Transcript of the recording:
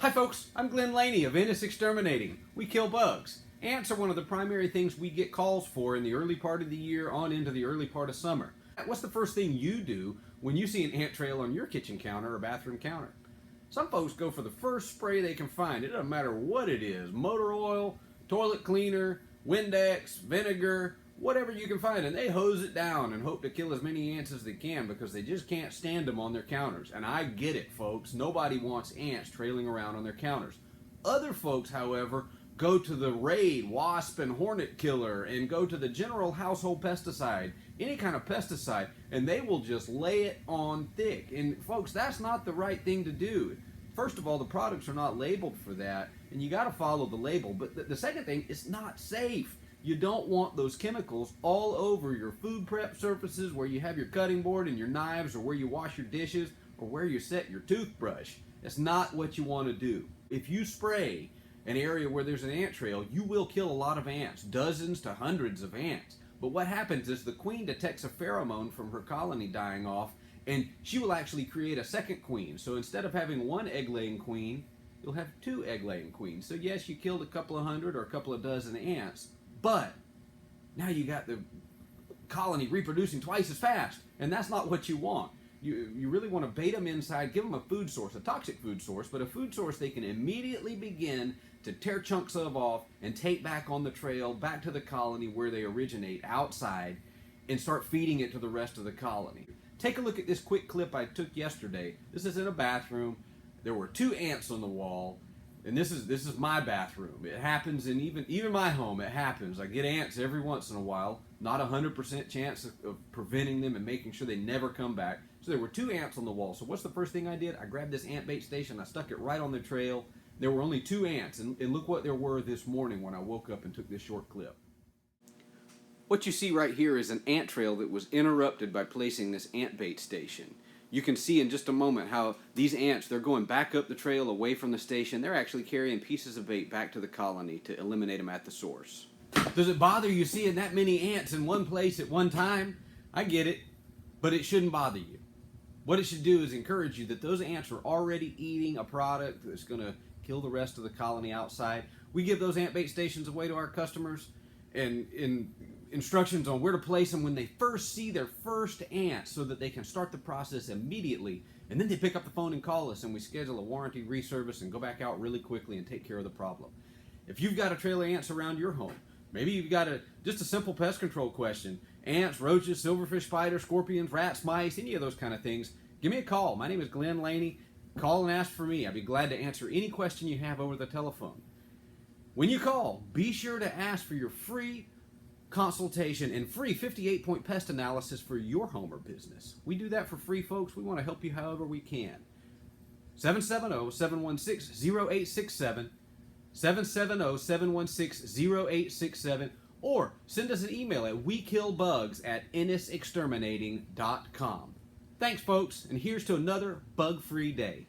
Hi folks, I'm Glenn Laney of Ennis Exterminating. We kill bugs. Ants are one of the primary things we get calls for in the early part of the year on into the early part of summer. What's the first thing you do when you see an ant trail on your kitchen counter or bathroom counter? Some folks go for the first spray they can find. It doesn't matter what it is, motor oil, toilet cleaner, Windex, vinegar, whatever you can find, and they hose it down and hope to kill as many ants as they can because they just can't stand them on their counters. And I get it, folks. Nobody wants ants trailing around on their counters. Other folks, however, go to the Raid, Wasp, and Hornet Killer and go to the general household pesticide, any kind of pesticide, and they will just lay it on thick. And folks, that's not the right thing to do. First of all, the products are not labeled for that, and you got to follow the label. But the second thing, it's not safe. You don't want those chemicals all over your food prep surfaces, where you have your cutting board and your knives, or where you wash your dishes, or where you set your toothbrush. That's not what you want to do. If you spray an area where there's an ant trail, you will kill a lot of ants, dozens to hundreds of ants. But what happens is the queen detects a pheromone from her colony dying off, and she will actually create a second queen. So instead of having one egg-laying queen, you'll have two egg-laying queens. So yes, you killed a couple of hundred or a couple of dozen ants, but now you got the colony reproducing twice as fast, and that's not what you want. You really want to bait them inside, give them a food source, a toxic food source, but a food source they can immediately begin to tear chunks of off and take back on the trail, back to the colony where they originate, outside, and start feeding it to the rest of the colony. Take a look at this quick clip I took yesterday. This is in a bathroom. There were two ants on the wall. And this is my bathroom. It happens in even my home. It happens. I get ants every once in a while. Not 100% chance of preventing them and making sure they never come back. So there were two ants on the wall. So what's the first thing I did? I grabbed this ant bait station. I stuck it right on the trail. There were only two ants. And look what there were this morning when I woke up and took this short clip. What you see right here is an ant trail that was interrupted by placing this ant bait station. You can see in just a moment how these ants, they're going back up the trail away from the station. They're actually carrying pieces of bait back to the colony to eliminate them at the source. Does it bother you seeing that many ants in one place at one time? I get it, but it shouldn't bother you. What it should do is encourage you that those ants are already eating a product that's going to kill the rest of the colony outside. We give those ant bait stations away to our customers, and instructions on where to place them when they first see their first ants, so that they can start the process immediately, and then they pick up the phone and call us, and we schedule a warranty reservice and go back out really quickly and take care of the problem. If you've got a trail of ants around your home, maybe you've got just a simple pest control question, ants, roaches, silverfish, spiders, scorpions, rats, mice, any of those kind of things, give me a call. My name is Glenn Laney. Call and ask for me. I'd be glad to answer any question you have over the telephone. When you call, be sure to ask for your free consultation and free 58-point pest analysis for your home or business. We do that for free, folks. We want to help you however we can. 770-716-0867, 770-716-0867, or send us an email at wekillbugs@ennisexterminating.com. Thanks, folks, and here's to another bug-free day.